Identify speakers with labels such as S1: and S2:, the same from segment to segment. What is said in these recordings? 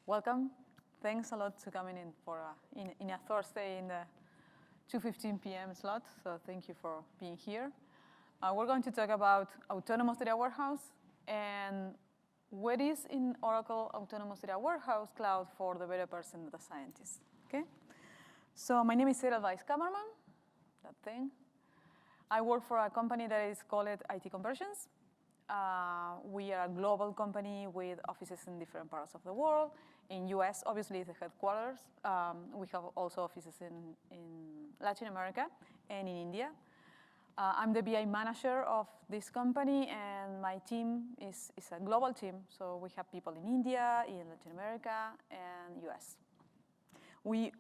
S1: welcome. Thanks a lot to coming in for in a Thursday in the 2:15 p.m. slot. So thank you for being here. We're going to talk about autonomous data warehouse and what is in Oracle Autonomous Data Warehouse Cloud for developers and data scientists. Okay. So my name is Compartment. That thing. I work for a company that is called IT Conversions. We are a global company with offices in different parts of the world. In US, obviously, the headquarters. We have also offices in Latin America and in India. I'm the BI manager of this company, and my team is a global team. So we have people in India, in Latin America, and US. We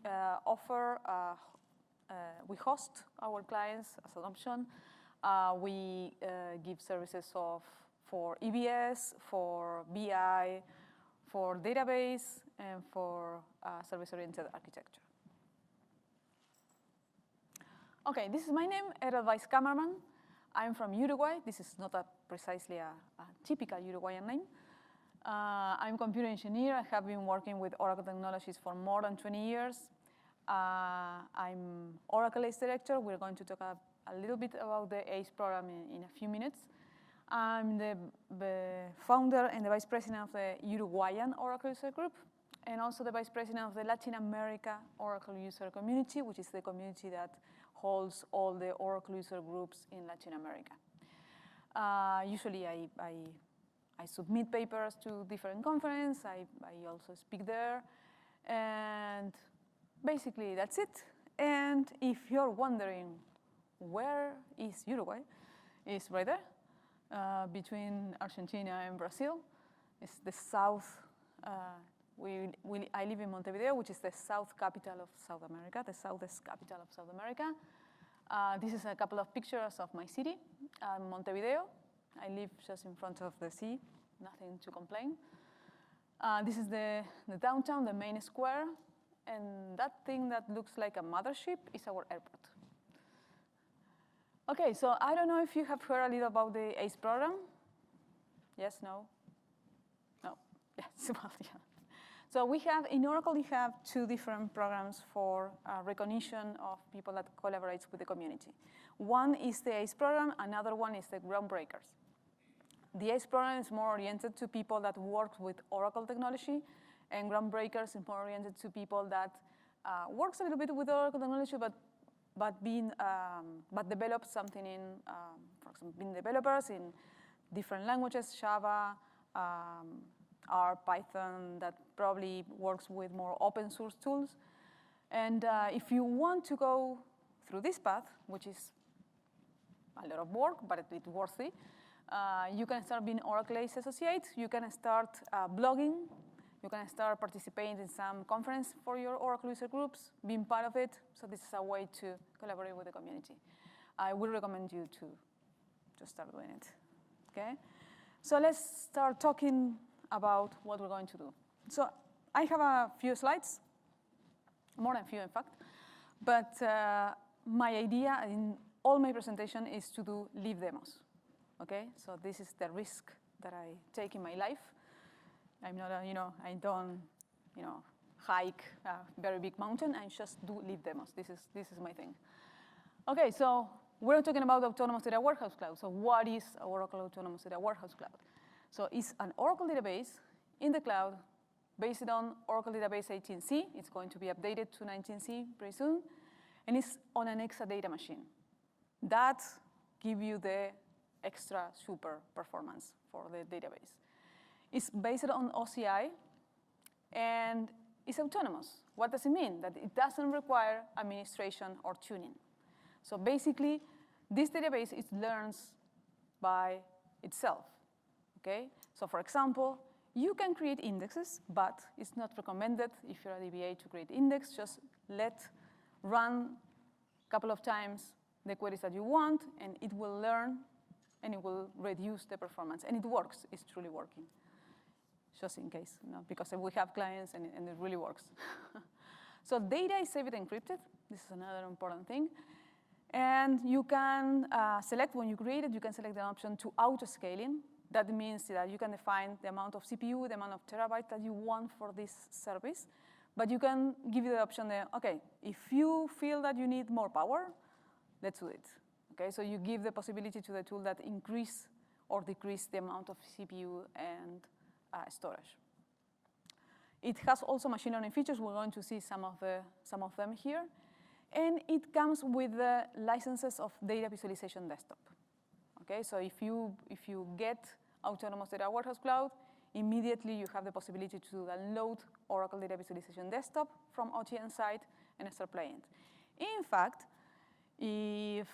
S1: we host our clients as an option. We give services for EBS, for BI, for database, and for service-oriented architecture. Okay, this is my name, Edelweiss Kammerman. I'm from Uruguay. This is not precisely a typical Uruguayan name. I'm a computer engineer. I have been working with Oracle technologies for more than 20 years. I'm Oracle ACE Director. We're going to talk a little bit about the ACE program in a few minutes. I'm the founder and the vice president of the Uruguayan Oracle User Group, and also the vice president of the Latin America Oracle User Community, which is the community that holds all the Oracle user groups in Latin America. Usually I submit papers to different conferences. I also speak there. And basically, that's it. And if you're wondering where is Uruguay, it's right there, between Argentina and Brazil. It's the south. I live in Montevideo, which is the south capital of South America, the southest capital of South America. This is a couple of pictures of my city, Montevideo. I live just in front of the sea, nothing to complain. This is the downtown, the main square. And that thing that looks like a mothership is our airport. Okay, so I don't know if you have heard a little about the ACE program. Yes, no? No, yes, well, yeah. So in Oracle, we have two different programs for recognition of people that collaborate with the community. One is the ACE program, another one is the Groundbreakers. The ACE program is more oriented to people that work with Oracle technology, and Groundbreakers is more oriented to people that works a little bit with Oracle technology, but develop something in, for example, being developers in different languages, Java, R, Python, that probably works with more open source tools. And if you want to go through this path, which is a lot of work, but it's worthy, you can start being Oracle ACE Associate. You can start blogging. You can start participating in some conference for your Oracle user groups, being part of it. So this is a way to collaborate with the community. I would recommend you to start doing it. Okay? So let's start talking about what we're going to do. So I have a few slides, more than a few, in fact. But my idea in all my presentation is to do live demos. Okay? So this is the risk that I take in my life. I'm not, I don't, hike a very big mountain. I just do live demos. This is my thing. Okay, so we're talking about Autonomous Data Warehouse Cloud. So what is Oracle Autonomous Data Warehouse Cloud? So it's an Oracle database in the cloud based on Oracle Database 18c. It's going to be updated to 19c pretty soon. And it's on an Exadata machine. That gives you the extra super performance for the database. It's based on OCI, and it's autonomous. What does it mean? That it doesn't require administration or tuning. So basically, this database learns by itself. Okay? So for example, you can create indexes, but it's not recommended if you're a DBA to create index. Just run a couple of times the queries that you want, and it will learn, and it will reduce the performance. And it works. It's truly working. Just in case, because we have clients and it really works. So data is saved encrypted. This is another important thing. And you can select, when you create it, you can select the option to auto-scaling. That means that you can define the amount of CPU, the amount of terabytes that you want for this service. But you can give you the option there, OK, if you feel that you need more power, let's do it. Okay, so you give the possibility to the tool that increase or decrease the amount of CPU and storage. It has also machine learning features. We're going to see some of them here. And it comes with the licenses of Data Visualization Desktop. Okay, so if you get Autonomous Data Warehouse Cloud, immediately you have the possibility to download Oracle Data Visualization Desktop from OTN site and start playing it. In fact, if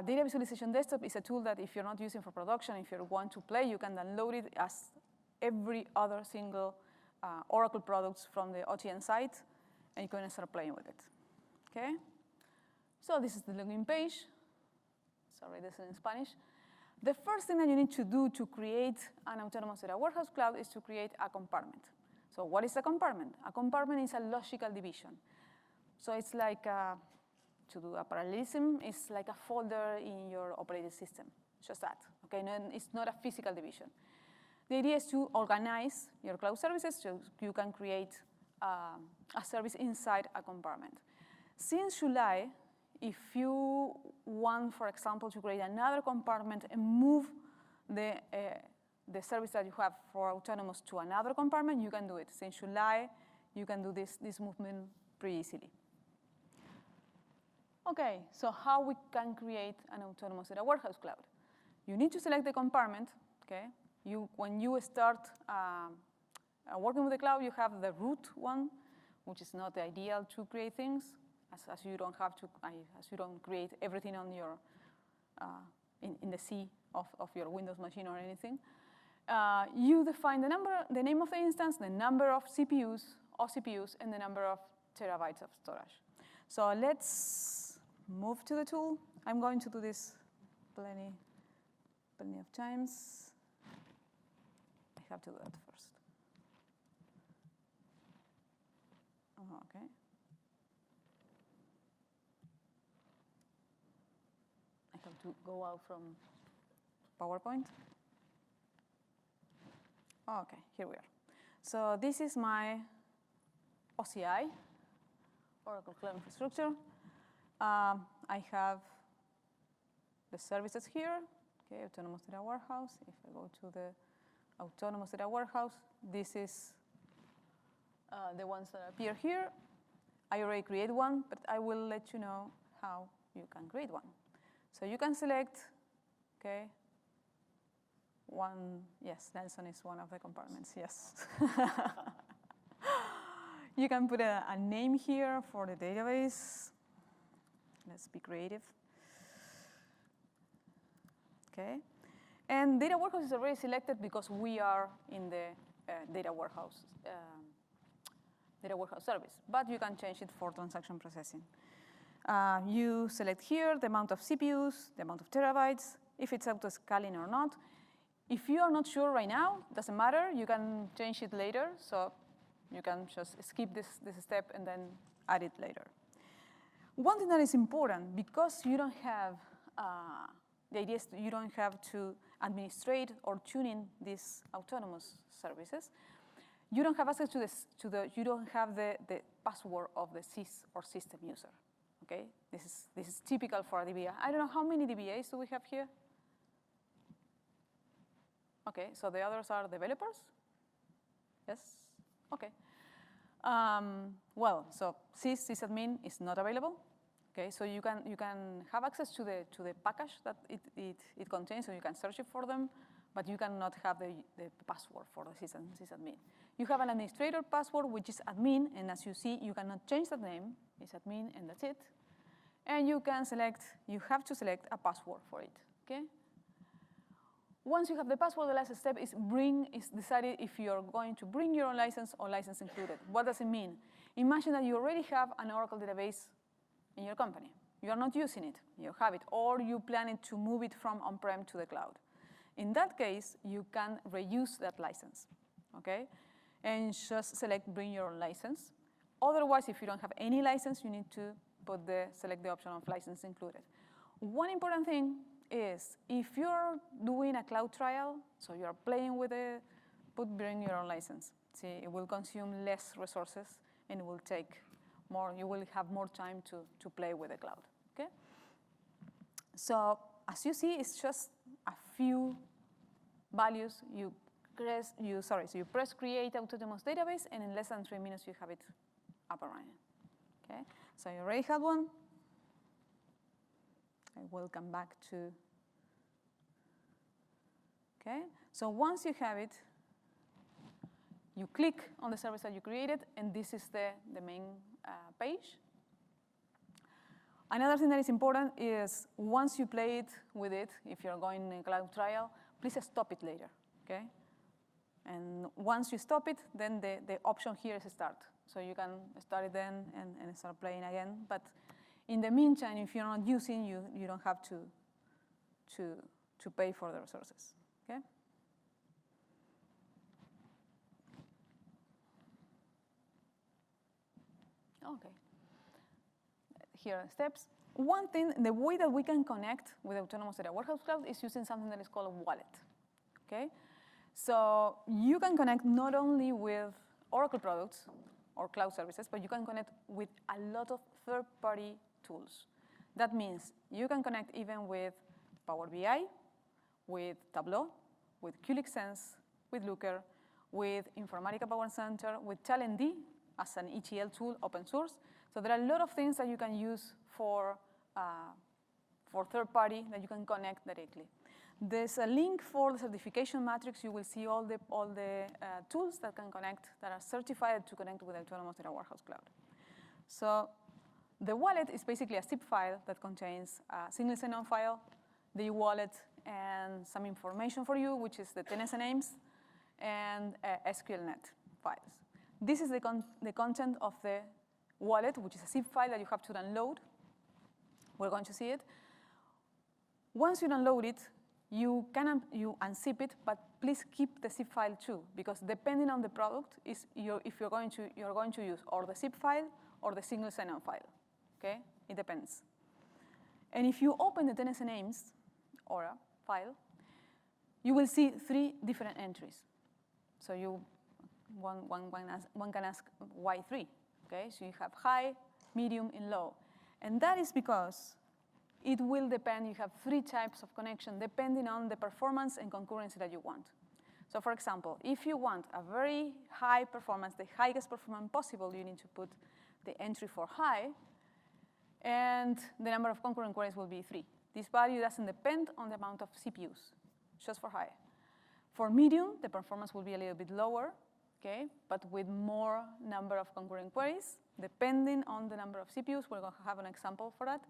S1: Data Visualization Desktop is a tool that if you're not using for production, if you want to play, you can download it as every other single Oracle products from the OTN site, and you can start playing with it. Okay? So this is the login page. Sorry, this is in Spanish. The first thing that you need to do to create an Autonomous Data Warehouse Cloud is to create a compartment. So what is a compartment? A compartment is a logical division. So it's like, to do a parallelism, it's like a folder in your operating system. Just that. Okay? No, it's not a physical division. The idea is to organize your cloud services so you can create a service inside a compartment. Since July, if you want, for example, to create another compartment and move the service that you have for Autonomous to another compartment, you can do it. Since July, you can do this movement pretty easily. OK, so how we can create an Autonomous Data Warehouse Cloud? You need to select the compartment. Okay? When you start working with the cloud, you have the root one, which is not the ideal to create things, as you don't have to, as you don't create everything on your in the C of your Windows machine or anything. You define the name of the instance, the number of CPUs, and the number of terabytes of storage. So let's move to the tool. I'm going to do this plenty of times. I have to do that first. OK. I have to go out from PowerPoint. OK, here we are. So this is my OCI, Oracle Cloud Infrastructure. I have the services here. Okay, Autonomous Data Warehouse. If I go to the Autonomous Data Warehouse, this is the ones that appear here. I already created one, but I will let you know how you can create one. So you can select, okay, one. Yes, Nelson is one of the compartments, yes. You can put a name here for the database. Let's be creative. Okay. And data warehouse is already selected because we are in the data warehouse service. But you can change it for transaction processing. You select here the amount of CPUs, the amount of terabytes, if it's auto-scaling or not. If you are not sure right now, doesn't matter. You can change it later. So you can just skip this step and then add it later. One thing that is important, because you don't have, the idea is you don't have to administrate or tune in these autonomous services. You don't have access to this, you don't have the password of the sys or system user. Okay, this is typical for a DBA. I don't know how many DBAs do we have here. Okay, so the others are developers. Yes. Okay. Well, so sysadmin is not available. Okay, so you can have access to the package that it contains, so you can search it for them, but you cannot have the password for the sysadmin. You have an administrator password, which is admin, and as you see, you cannot change that name. It's admin, and that's it. And you have to select a password for it. Okay. Once you have the password, the last step is decided if you're going to bring your own license or license included. What does it mean? Imagine that you already have an Oracle database in your company. You are not using it. You have it. Or you plan to move it from on-prem to the cloud. In that case, you can reuse that license. Okay? And just select bring your own license. Otherwise, if you don't have any license, you need to select the option of license included. One important thing is if you're doing a cloud trial, so you're playing with it, bring your own license. See, it will consume less resources and it will take more, you will have more time to play with the cloud, okay? So as you see, it's just a few values. You press create autonomous database, and in less than 3 minutes, you have it up and running, okay? So you already had one. I will come back to, okay? So once you have it, you click on the service that you created, and this is the main page. Another thing that is important is once you play it with it, if you're going in a cloud trial, please stop it later, okay? And once you stop it, then the option here is start. So you can start it then and start playing again. But in the meantime, if you're not using, you don't have to pay for the resources, okay? Okay. Here are steps. One thing, the way that we can connect with Autonomous Data Warehouse Cloud is using something that is called a wallet, okay? So you can connect not only with Oracle products or cloud services, but you can connect with a lot of third-party tools. That means you can connect even with Power BI, with Tableau, with Qlik Sense, with Looker, with Informatica Power Center, with Talend D as an ETL tool, open source. So there are a lot of things that you can use for third-party that you can connect directly. There's a link for the certification matrix. You will see all the tools that can connect, that are certified to connect with Autonomous Data Warehouse Cloud. So the wallet is basically a zip file that contains a single sign-on file, the wallet, and some information for you, which is the tenancy names and SQLnet files. This is the content of the wallet, which is a zip file that you have to download. We're going to see it. Once you download it, you unzip it, but please keep the zip file too, because depending on the product, if you're going to use or the zip file or the single sign-on file. Okay, it depends. And if you open the tenancy names or a file, you will see 3 different entries. So one can ask why 3? Okay, so you have high, medium, and low. And that is because it will depend, you have 3 types of connection depending on the performance and concurrency that you want. So for example, if you want a very high performance, the highest performance possible, you need to put the entry for high, and the number of concurrent queries will be 3. This value doesn't depend on the amount of CPUs, just for high. For medium, the performance will be a little bit lower, okay, but with more number of concurrent queries, depending on the number of CPUs. We're going to have an example for that.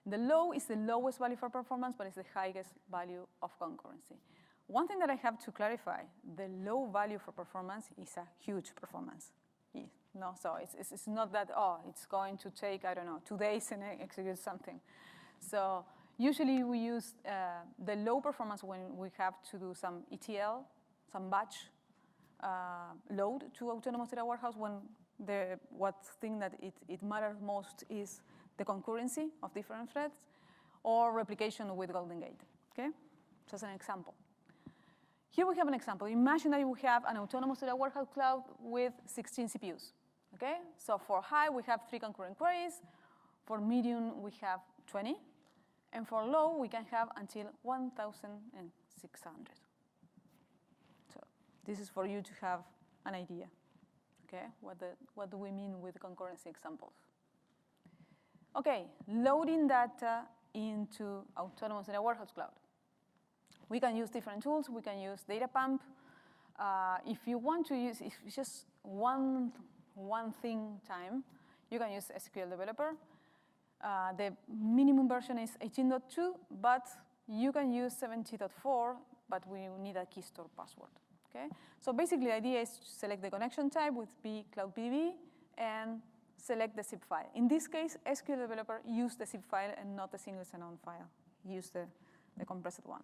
S1: The low is the lowest value for performance, but it's the highest value of concurrency. One thing that I have to clarify, the low value for performance is a huge performance. No, so it's not that, oh, it's going to take, I don't know, 2 days and execute something. So usually we use the low performance when we have to do some ETL, some batch load to Autonomous Data Warehouse, when what thing that it matters most is the concurrency of different threads, or replication with Golden Gate, okay? Just an example. Here we have an example. Imagine that we have an Autonomous Data Warehouse Cloud with 16 CPUs, okay? So for high, we have 3 concurrent queries. For medium, we have 20. And for low, we can have until 1,600. So this is for you to have an idea, okay? What do we mean with concurrency examples? Okay, loading data into Autonomous Data Warehouse Cloud. We can use different tools. We can use Data Pump. If you want to use, if it's just one thing time, you can use SQL Developer. The minimum version is 18.2, but you can use 70.4, but we need a key store password, okay? So basically, the idea is to select the connection type with Cloud PDB and select the zip file. In this case, SQL Developer used the zip file and not the single sign-on file. Use the compressed one.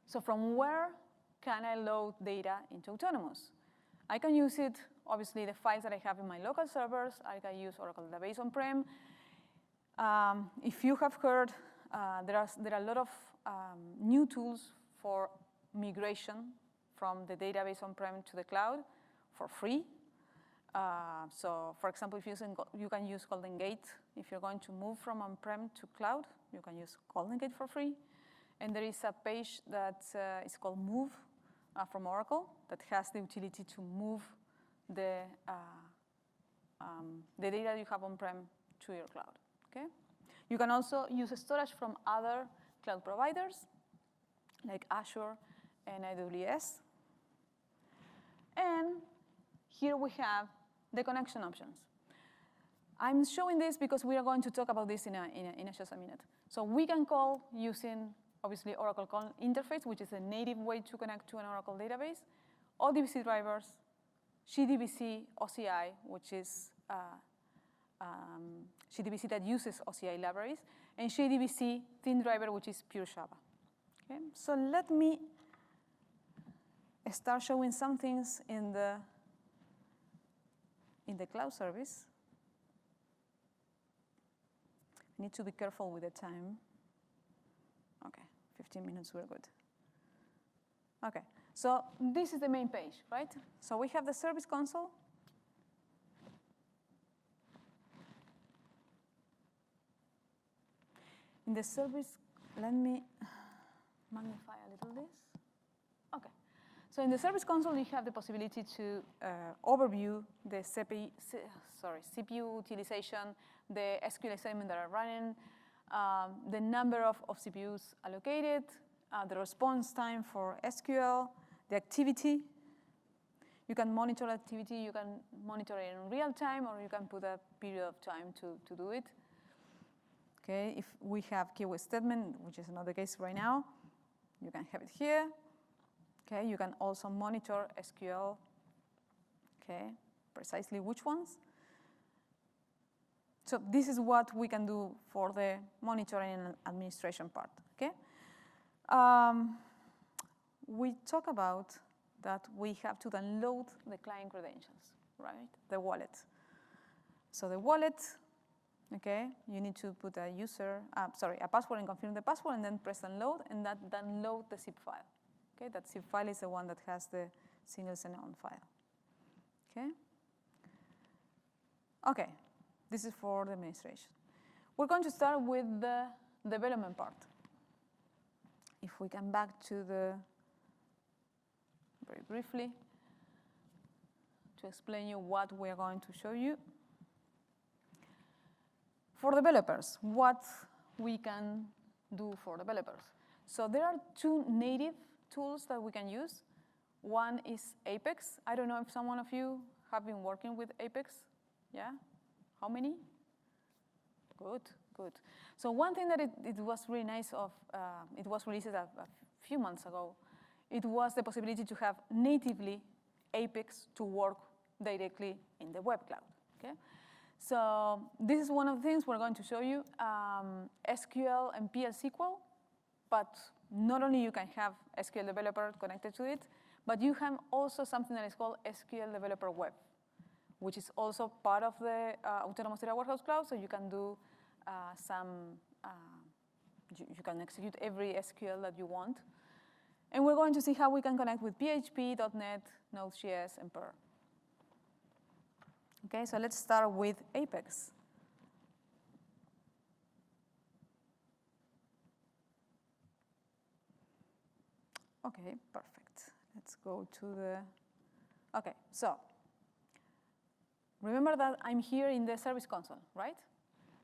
S1: So from where can I load data into Autonomous? I can use it, obviously, the files that I have in my local servers. I can use Oracle Database on-prem. If you have heard there are a lot of new tools for migration from the database on-prem to the cloud for free. So, for example, if you can use Golden Gate. If you're going to move from on-prem to cloud, you can use Golden Gate for free. And there is a page that is called Move from Oracle that has the utility to move the data you have on-prem to your cloud. Okay? You can also use storage from other cloud providers, like Azure and AWS. And here we have the connection options. I'm showing this because we are going to talk about this in just a minute. So we can call using, obviously, Oracle Call Interface, which is a native way to connect to an Oracle database, ODBC drivers, JDBC OCI, which is JDBC that uses OCI libraries, and JDBC Thin Driver, which is pure Java. Okay? So let me start showing some things in the cloud service. I need to be careful with the time. Okay, 15 minutes, we're good. Okay, so this is the main page, right? So we have the Service Console. In the service, let me magnify a little this. Okay, so in the Service Console, you have the possibility to overview the CPU utilization, the SQL assignment that are running, the number of CPUs allocated, the response time for SQL, the activity. You can monitor activity. You can monitor it in real time, or you can put a period of time to do it. Okay, if we have keyword statement, which is not the case right now, you can have it here. Okay, you can also monitor SQL. Okay, precisely which ones. So this is what we can do for the monitoring and administration part. Okay, we talk about that we have to download the client credentials, right? The wallet. So the wallet. Okay, you need to put a password and confirm the password, and then press download, and that download the zip file. Okay, that zip file is the one that has the single sign-on file. Okay. Okay, this is for the administration. We're going to start with the development part. If we come back to very briefly, to explain you what we are going to show you. For developers, what we can do for developers. So there are two native tools that we can use. One is Apex. I don't know if some of you have been working with Apex. Yeah? How many? Good, good. So one thing that it was really nice it was released a few months ago. It was the possibility to have natively Apex to work directly in the web cloud. Okay? So this is one of the things we're going to show you, SQL and PL SQL, but not only you can have SQL Developer connected to it, but you have also something that is called SQL Developer Web, which is also part of the Autonomous Data Warehouse Cloud, so you can do you can execute every SQL that you want. And we're going to see how we can connect with PHP, .NET, Node.js, and Perl. Okay, so let's start with Apex. Okay, perfect. Let's go to the, okay, so remember that I'm here in the Service Console, right?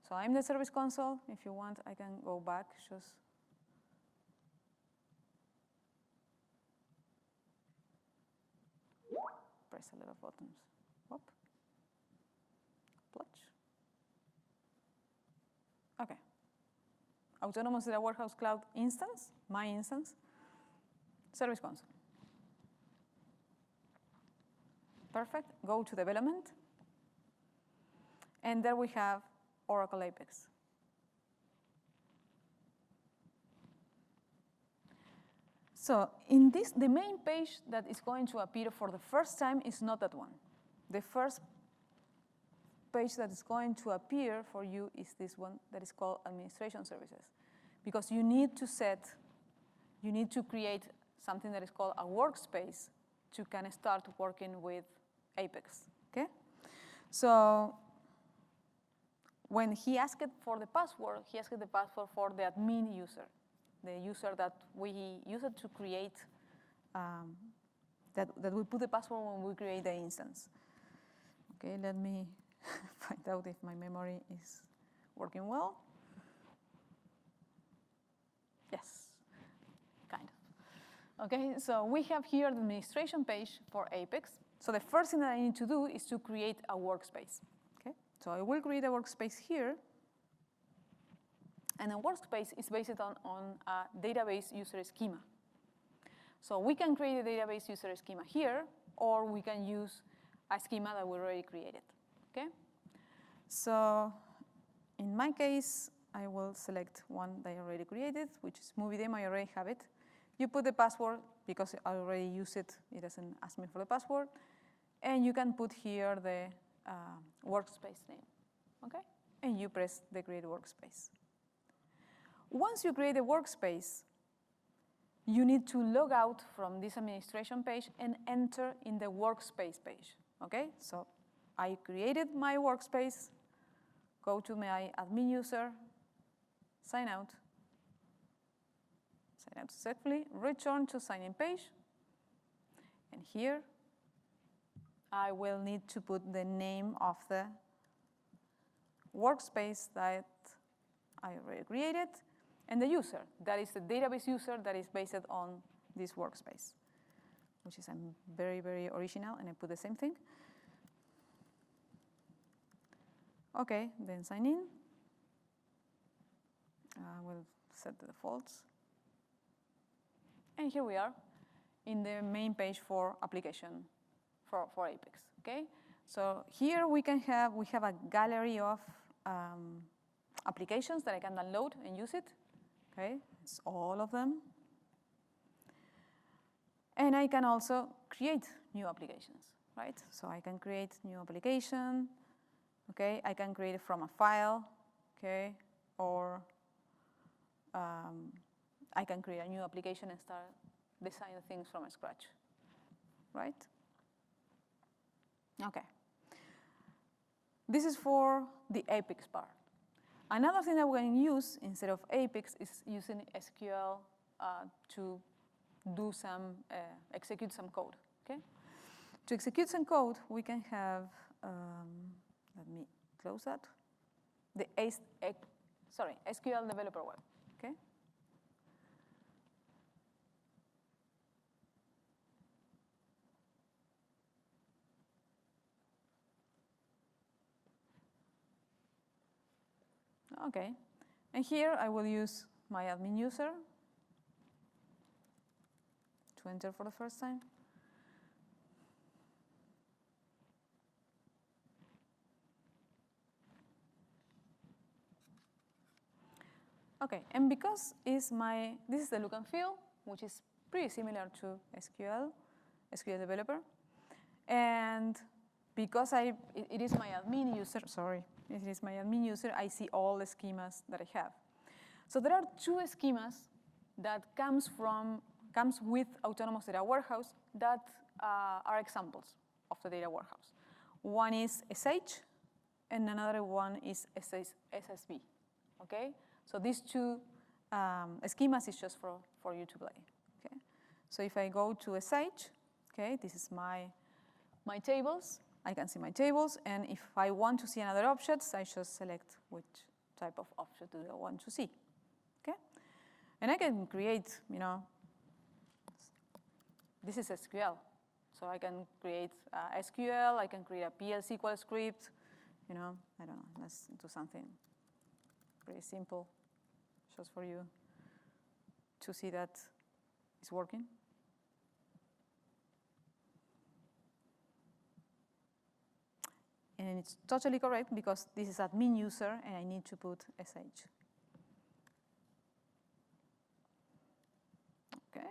S1: So I'm the Service Console. If you want, I can go back, just. Press a lot of buttons. Whoop. Okay. Autonomous Data Warehouse Cloud instance, my instance, Service Console. Perfect. Go to development. And there we have Oracle Apex. So in this, the main page that is going to appear for the first time is not that one. The first page that is going to appear for you is this one that is called Administration Services. because you need to create something that is called a workspace to kind of start working with Apex, okay? So when he asked for the password, he asked the password for the admin user, the user that we use it to create, that we put the password when we create the instance. Okay, let me find out if my memory is working well. Yes, kind of. Okay, so we have here the administration page for Apex. So the first thing that I need to do is to create a workspace. Okay, so I will create a workspace here. And a workspace is based on a database user schema. So we can create a database user schema here, or we can use a schema that we already created, okay? So in my case, I will select one that I already created, which is MovieDemo. I already have it. You put the password, because I already use it. It doesn't ask me for the password. And you can put here the workspace name, okay? And you press the create workspace. Once you create a workspace, you need to log out from this administration page and enter in the workspace page, okay? So I created my workspace, go to my admin user, sign out successfully, return to sign-in page, and here I will need to put the name of the workspace that I already created, and the user, that is the database user that is based on this workspace, which is very, very original, and I put the same thing. Okay, then sign in. I will set the defaults. And here we are in the main page for application for Apex, okay? So here we have a gallery of applications that I can download and use it. Okay, it's all of them. And I can also create new applications, right? So I can create new application, okay? I can create it from a file, okay? Or I can create a new application and start designing things from scratch, right? Okay. This is for the Apex part. Another thing that we can use instead of Apex is using SQL to do execute some code, okay? To execute some code, we can have, let me close that, the SQL Developer Web, okay? Okay, and here I will use my admin user to enter for the first time. Okay, and because this is the look and feel, which is pretty similar to SQL Developer, and because it is my admin user, it is my admin user, I see all the schemas that I have. So there are two schemas that comes with Autonomous Data Warehouse that are examples of the data warehouse. One is SH, and another one is SSB, okay? So these two schemas is just for you to play, okay? So if I go to SH, okay, this is my tables. I can see my tables, and if I want to see another objects, I just select which type of object do I want to see, okay? And I can create, this is SQL. So I can create SQL, I can create a PL SQL script, I don't know, let's do something pretty simple, just for you to see that it's working. And it's totally correct because this is admin user and I need to put SH. Okay.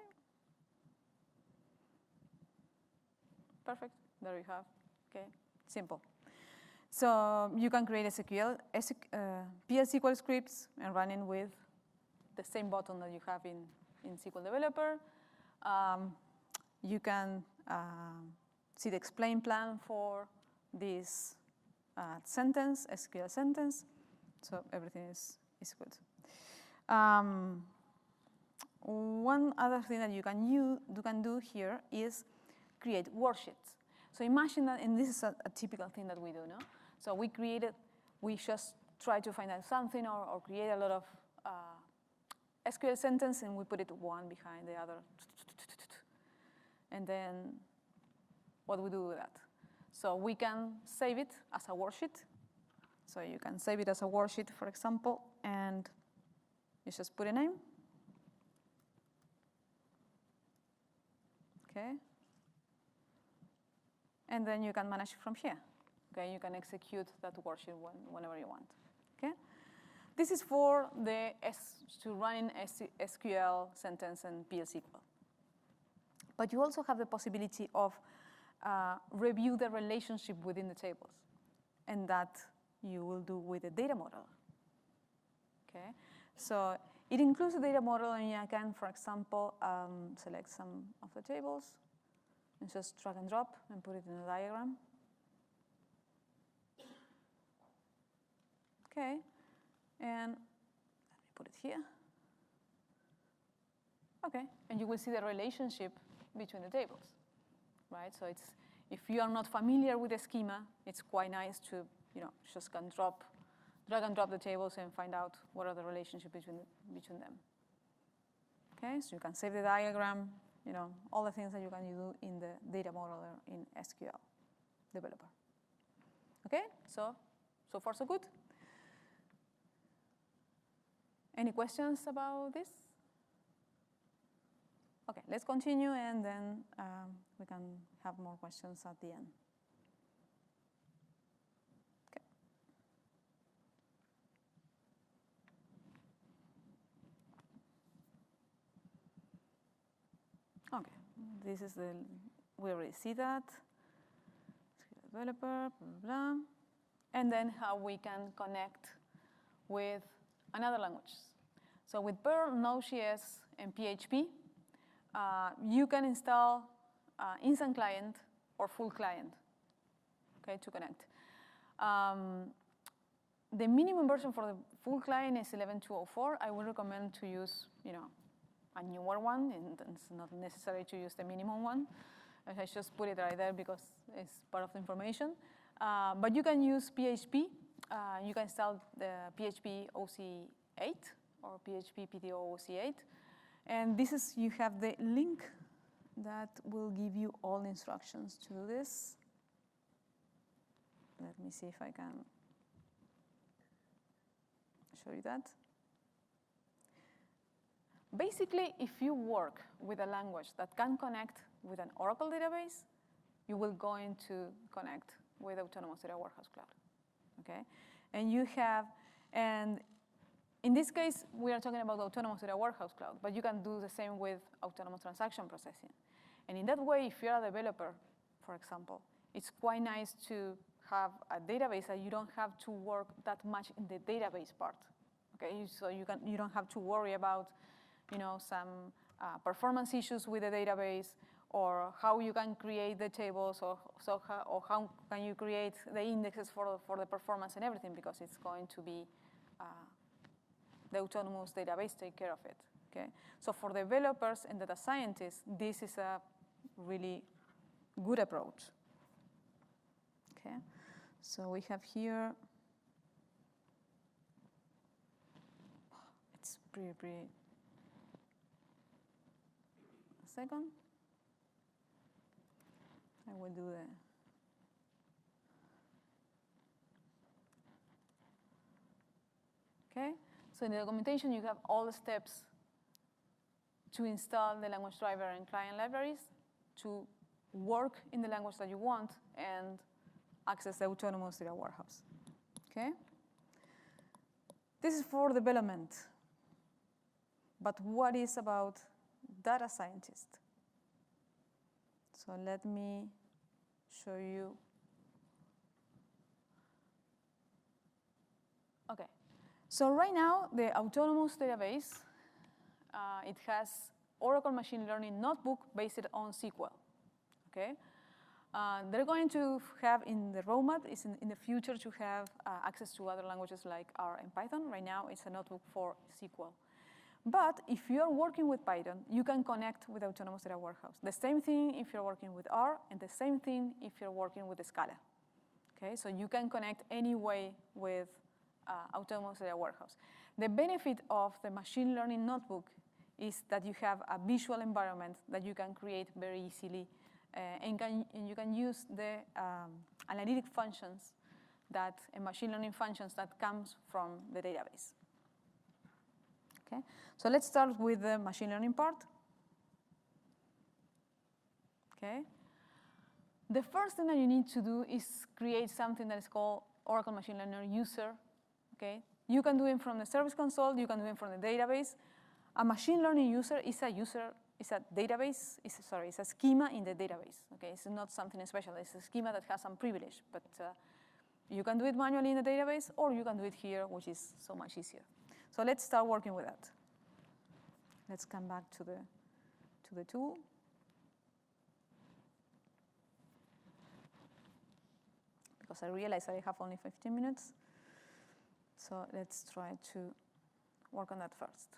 S1: Perfect, there you have, okay, simple. So you can create PL SQL scripts and run it with the same button that you have in SQL Developer. You can see the explain plan for this sentence, SQL sentence. So everything is good. One other thing that you can do here is create worksheets. So imagine that, and this is a typical thing that we do, no? So we just try to find out something or create a lot of SQL sentence, and we put it one behind the other. And then what do we do with that? So we can save it as a worksheet. So you can save it as a worksheet, for example, and you just put a name. Okay. And then you can manage from here. Okay, you can execute that worksheet whenever you want. Okay. This is for to running SQL sentence and PL SQL. But you also have the possibility of review the relationship within the tables, and that you will do with the data model. Okay, so it includes the data model, and you can, for example, select some of the tables and just drag and drop and put it in a diagram. Okay, and let me put it here. Okay, and you will see the relationship between the tables, right? So if you are not familiar with the schema, it's quite nice to just drag and drop the tables and find out what are the relationship between them. Okay, so you can save the diagram, all the things that you can do in the data modeler in SQL Developer. Okay, so far so good. Any questions about this? Okay, let's continue, and then we can have more questions at the end. Okay, this is we already see that. Developer, blah, blah, blah. And then how we can connect with another language. So with Perl, Node.js, and PHP, you can install instant client or full client, okay, to connect. The minimum version for the full client is 11.204. I would recommend to use, a newer one, and it's not necessary to use the minimum one. I just put it right there because it's part of the information. But you can use PHP. You can install the PHP OC8 or PHP PTO OC8. And you have the link that will give you all the instructions to do this. Let me see if I can show you that. Basically, if you work with a language that can connect with an Oracle database, you will going to connect with Autonomous Data Warehouse Cloud, okay? And in this case, we are talking about Autonomous Data Warehouse Cloud, but you can do the same with Autonomous Transaction Processing. And in that way, if you're a developer, for example, it's quite nice to have a database that you don't have to work that much in the database part, okay? So you don't have to worry about some performance issues with the database, or how you can create the tables, or how can you create the indexes for the performance and everything, because it's going to be the autonomous database take care of it. Okay, so for developers and data scientists, this is a really good approach. Okay, so we have here. It's pretty. Second, I will do okay, so in the documentation you have all the steps to install the language driver and client libraries, to work in the language that you want, and access the Autonomous Data Warehouse. Okay, this is for development, but what is about data scientist? So let me show you. Okay, so right now the autonomous database it has Oracle Machine Learning Notebook based on SQL. Okay, they're going to have in the roadmap is in the future to have access to other languages like R and Python. Right now, it's a notebook for SQL. But if you're working with Python, you can connect with Autonomous Data Warehouse. The same thing if you're working with R, and the same thing if you're working with Scala. Okay, so you can connect any way with Autonomous Data Warehouse. The benefit of the machine learning notebook is that you have a visual environment that you can create very easily, and you can use the analytic functions and machine learning functions that comes from the database. Okay, so let's start with the machine learning part. Okay, the first thing that you need to do is create something that is called Oracle Machine Learning User. Okay, you can do it from the Service Console. You can do it from the database. A machine learning user is a database. It's a schema in the database. Okay, it's not something special. It's a schema that has some privilege, but you can do it manually in the database, or you can do it here, which is so much easier. So let's start working with that. Let's come back to the tool. Because I realize I have only 15 minutes. So let's try to work on that first.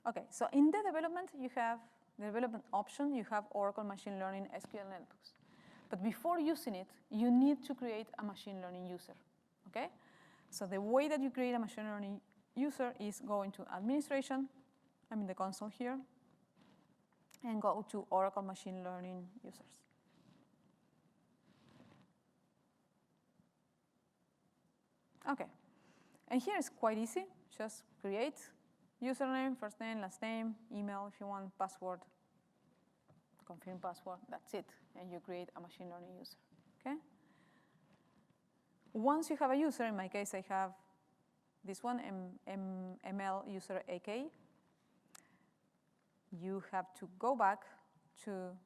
S1: Okay, so in the development, you have the development option. You have Oracle Machine Learning SQL notebooks. But before using it, you need to create a machine learning user. Okay? So the way that you create a machine learning user is go into administration. I'm in the console here. And go to Oracle Machine Learning users. Okay. And here it's quite easy. Just create username, first name, last name, email if you want, password, confirm password. That's it. And you create a machine learning user. Okay? Once you have a user, in my case, I have this one, ML user AK. You have to go back to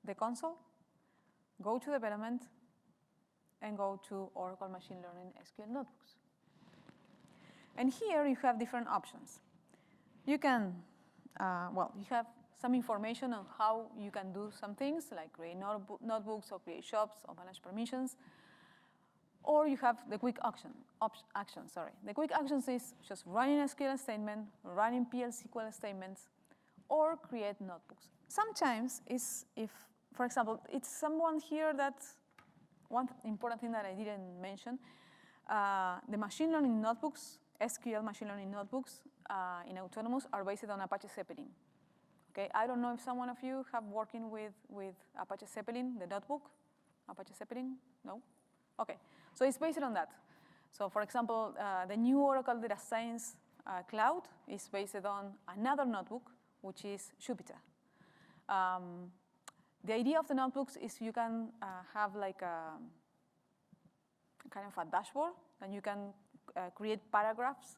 S1: the console, go to development, and go to Oracle Machine Learning SQL notebooks. And here you have different options. You can, you have some information on how you can do some things, like create notebooks or create shops or manage permissions. Or you have the quick action. The quick actions is just running a SQL statement, running PL SQL statements, or create notebooks. Sometimes it's if, for example, it's someone here that, one important thing that I didn't mention, the machine learning notebooks, SQL machine learning notebooks in Autonomous are based on Apache Zeppelin. Okay, I don't know if someone of you have working with Apache Zeppelin, the notebook, Apache Zeppelin, no? Okay, so it's based on that. So for example, the new Oracle Data Science Cloud is based on another notebook, which is Jupyter. The idea of the notebooks is you can have like a kind of a dashboard, and you can create paragraphs.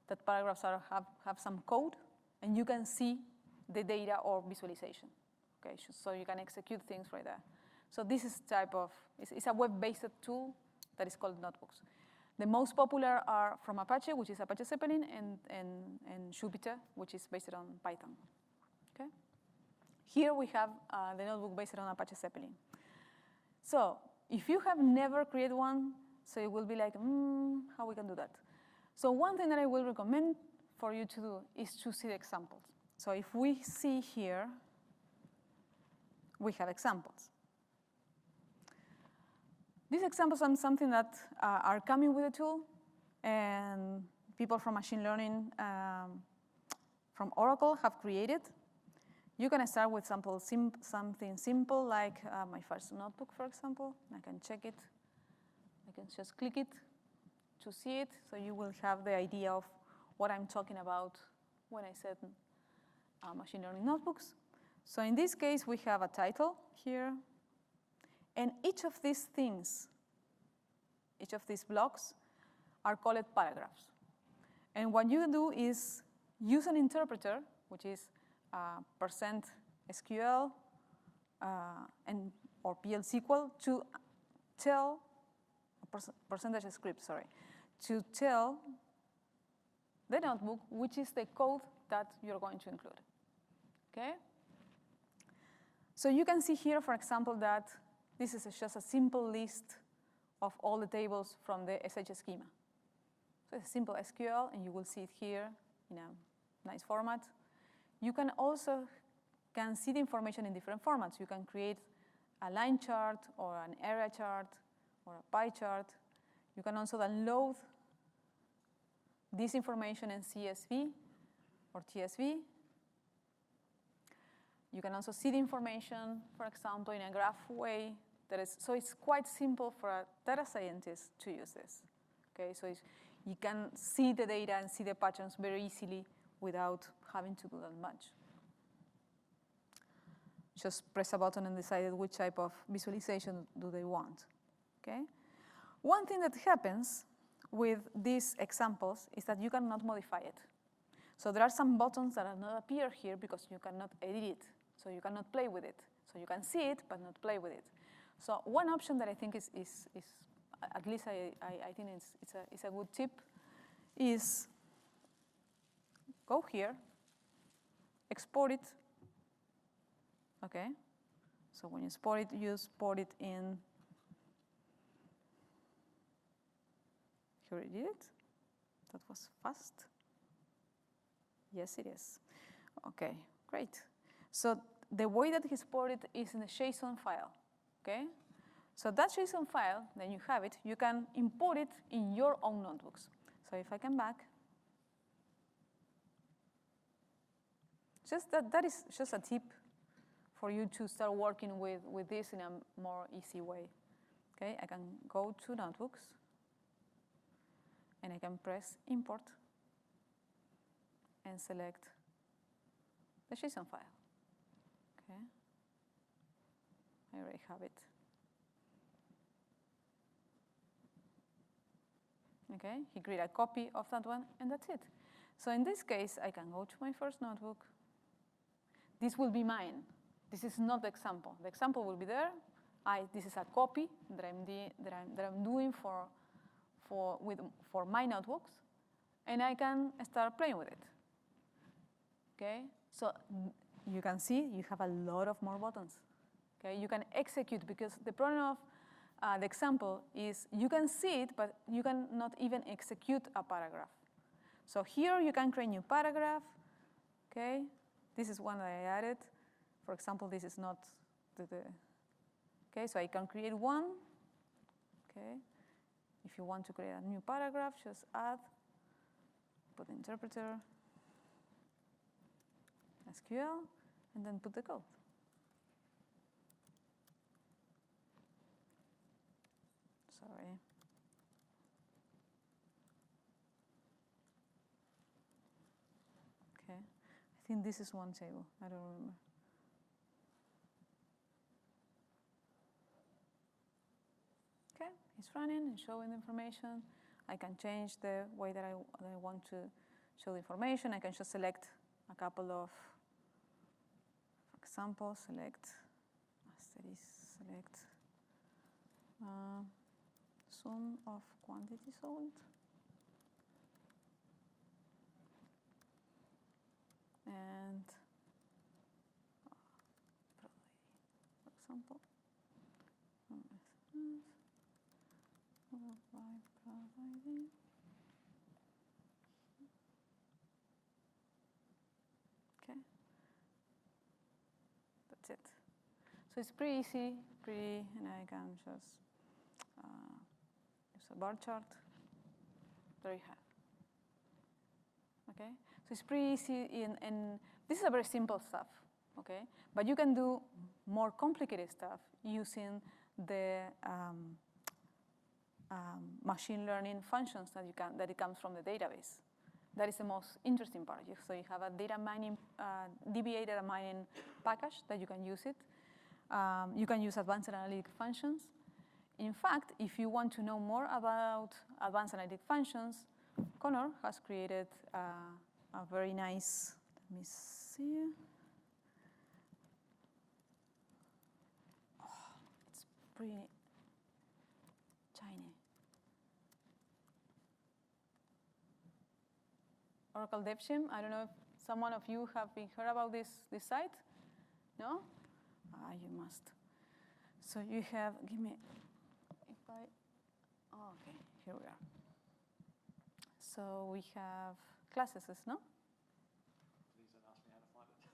S1: That paragraphs have some code, and you can see the data or visualization. Okay, so you can execute things right there. So this is type of, it's a web-based tool that is called notebooks. The most popular are from Apache, which is Apache Zeppelin, and Jupyter, which is based on Python. Okay. Here we have the notebook based on Apache Zeppelin. So if you have never created one, so it will be like, how we can do that? So one thing that I will recommend for you to do is to see the examples. So if we see here, we have examples. These examples are something that are coming with the tool, and people from machine learning from Oracle have created. You can start with something simple like my first notebook, for example. I can check it. I can just click it to see it, so you will have the idea of what I'm talking about when I said machine learning notebooks. So in this case, we have a title here. And each of these things, each of these blocks, are called paragraphs. And what you do is use an interpreter, which is %SQL or PL SQL to tell, percentage script, sorry, to tell the notebook, which is the code that you're going to include. Okay? So you can see here, for example, that this is just a simple list of all the tables from the SH schema. So it's a simple SQL, and you will see it here in a nice format. You can also see the information in different formats. You can create a line chart or an area chart or a pie chart. You can also download this information in CSV or TSV. You can also see the information, for example, in a graph way. So it's quite simple for a data scientist to use this. Okay, so you can see the data and see the patterns very easily without having to do that much. Just press a button and decide which type of visualization do they want. Okay? One thing that happens with these examples is that you cannot modify it. So there are some buttons that are not appear here because you cannot edit it. So you cannot play with it. So you can see it, but not play with it. So one option that I think is at least I think it's a good tip, is go here, export it. Okay. So when you export it in. Here it is. That was fast. Yes, it is. Okay, great. So the way that he exported is in a JSON file. Okay? So that JSON file, then you have it, you can import it in your own notebooks. So if I come back, that is just a tip for you to start working with this in a more easy way. Okay, I can go to notebooks, and I can press import and select the JSON file. Okay, I already have it. Okay, he created a copy of that one, and that's it. So in this case, I can go to my first notebook. This will be mine. This is not the example. The example will be there. This is a copy that I'm doing for my notebooks, and I can start playing with it. Okay, so you can see you have a lot of more buttons. Okay, you can execute, because the problem of the example is you can see it, but you cannot even execute a paragraph. So here you can create a new paragraph. Okay, this is one that I added. For example, this is not okay, so I can create one. Okay, if you want to create a new paragraph, just add, put the interpreter, SQL, and then put the code. Sorry. Okay, I think this is one table. I don't remember. Okay, it's running and showing the information. I can change the way that I want to show the information. I can just select a couple of, for example, select sum of quantity sold. And for example, okay, that's it. So it's pretty easy, and I can just use a bar chart. There you have. Okay, so it's pretty easy, and this is a very simple stuff. Okay, but you can do more complicated stuff using the machine learning functions that it comes from the database. That is the most interesting part. So you have a data mining, DBA data mining package that you can use it. You can use advanced analytic functions. In fact, if you want to know more about advanced analytic functions, Connor has created a very nice, let me see. Oh, it's pretty shiny. Oracle DevShem. I don't know if someone of you have been heard about this site. No? You must. So you have, give me, if I, oh, okay, here we are. So we have Classicist, no?
S2: Please don't ask me how to find it.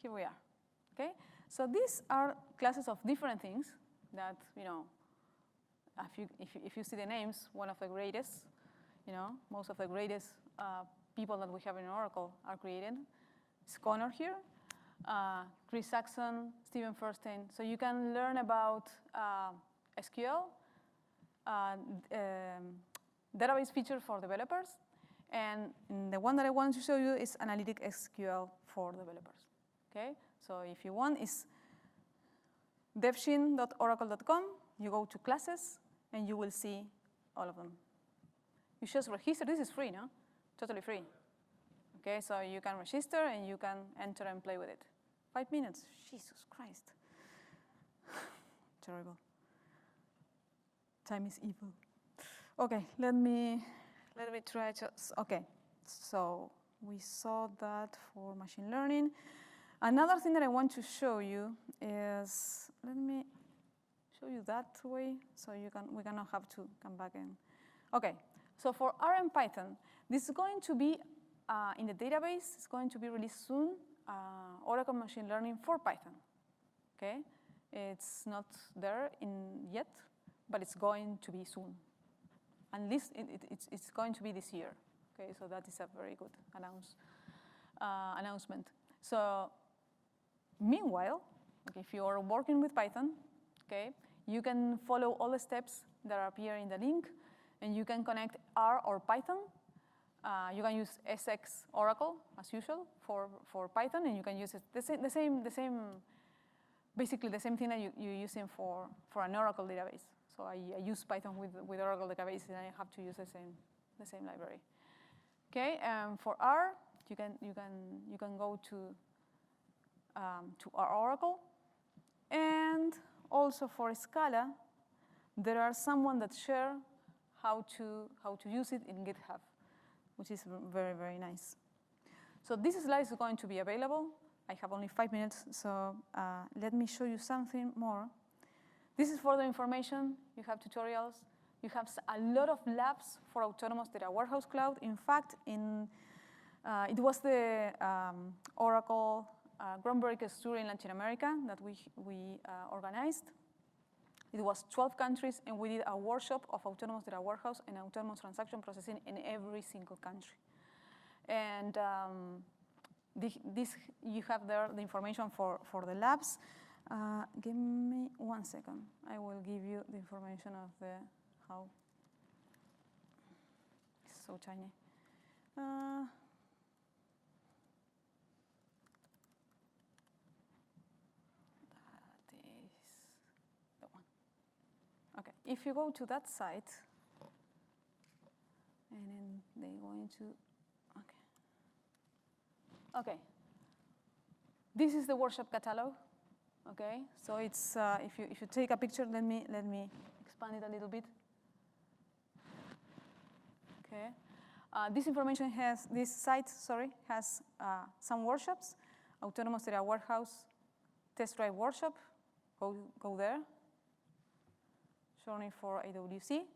S1: Here we are, okay? So these are classes of different things that, you know, if you see the names, one of the greatest, you know, most of the greatest people that we have in Oracle are created. It's Connor here, Chris Saxon, Stephen Furstein. So you can learn about SQL, database feature for developers, and the one that I want to show you is Analytic SQL for developers. Okay, so if you want, it's devshin.oracle.com. You go to classes, and you will see all of them. You just register. This is free, no? Totally free. Okay, so you can register, and you can enter and play with it. 5 minutes. Jesus Christ. Terrible. Time is evil. Okay, let me try to. Okay, so we saw that for machine learning. Another thing that I want to show you is, let me show you that way so we cannot have to come back in. Okay, so for R and Python, this is going to be in the database. It's going to be released soon, Oracle Machine Learning for Python. Okay, it's not there yet, but it's going to be soon. At least it's going to be this year. Okay, so that is a very good announcement. So meanwhile, if you are working with Python, okay, you can follow all the steps that appear in the link, and you can connect R or Python. You can use SX Oracle as usual for Python, and you can use it basically the same thing that you're using for an Oracle database. So I use Python with Oracle database, and I have to use the same library. Okay, for R, you can go to our Oracle, and also for Scala, there are someone that share how to use it in GitHub, which is very, very nice. So this slide is going to be available. I have only 5 minutes, so let me show you something more. This is further information. You have tutorials. You have a lot of labs for Autonomous Data Warehouse Cloud. In fact, it was the Oracle Groundbreakers Tour in Latin America that we organized. It was 12 countries, and we did a workshop of Autonomous Data Warehouse and Autonomous Transaction Processing in every single country. And you have there the information for the labs. Give me 1 second. I will give you the information of how. It's so tiny. That is the one. Okay, if you go to that site, and then they're going to, okay. This is the workshop catalog. Okay, so it's if you take a picture, let me expand it a little bit. Okay, this site has some workshops. Autonomous Data Warehouse Test Drive Workshop. Go there. Showing for AWC,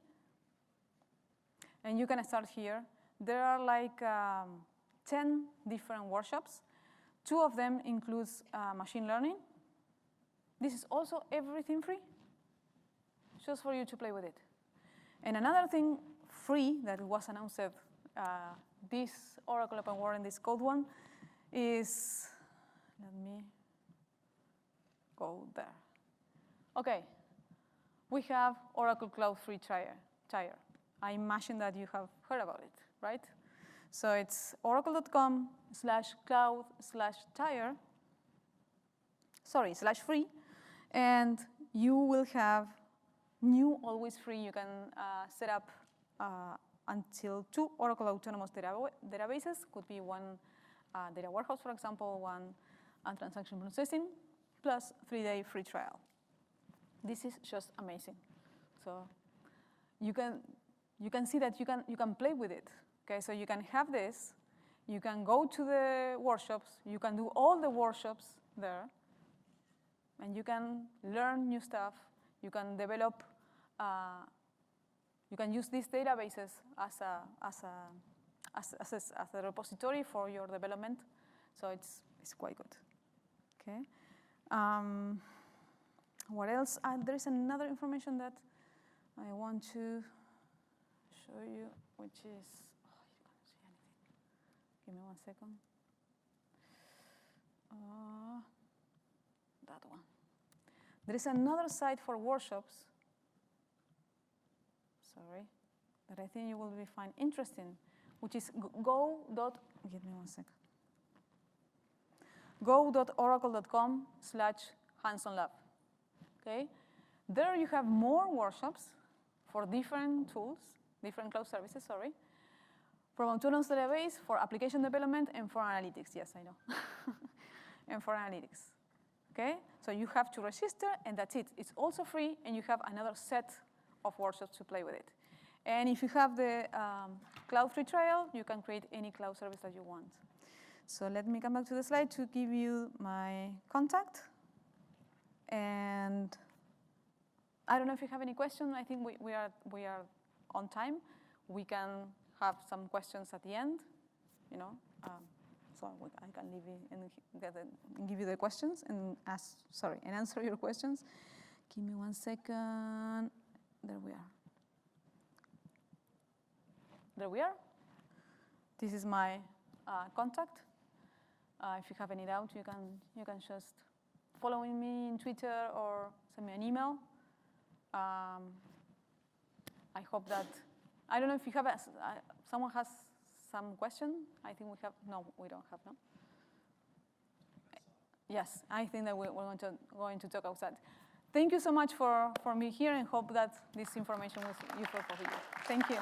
S1: and you can start here. There are like 10 different workshops. 2 of them includes machine learning. This is also everything free, just for you to play with it. And another thing free that was announced this Oracle Open World and this code one is, let me go there. Okay, we have Oracle Cloud Free Tier. I imagine that you have heard about it, right? So it's oracle.com/cloud/tier, /free, and you will have new, always free. You can set up until 2 Oracle Autonomous databases. Could be one data warehouse, for example, one transaction processing, plus 3-day free trial. This is just amazing. So you can you can see that you can play with it. Okay, so you can have this, you can go to the workshops, you can do all the workshops there, and you can learn new stuff, you can develop, you can use these databases as a repository for your development, so it's quite good. Okay. What else? There is another information that I want to show you, which is, you can't see anything. Give me 1 second. That one. There is another site for workshops, sorry, that I think you will find interesting, which is give me 1 second. go.oracle.com/hands-on-lab. Okay, there you have more workshops for different tools, different cloud services, sorry, from autonomous database, for application development, and for analytics. Yes, I know. And for analytics. Okay, so you have to register, and that's it. It's also free, and you have another set of workshops to play with it. And if you have the cloud free trial, you can create any cloud service that you want. So let me come back to the slide to give you my contact. And I don't know if you have any questions. I think we are on time. We can have some questions at the end, you know. So I can leave it and give you the questions and answer your questions. Give me 1 second. There we are. There we are. This is my contact. If you have any doubt, you can just follow me in Twitter or send me an email. I hope that, I don't know if you have, someone has some question? I think we have, no, we don't have, no? Yes, I think that we're going to talk about that. Thank you so much for being here, and hope that this information was useful for you. Thank you.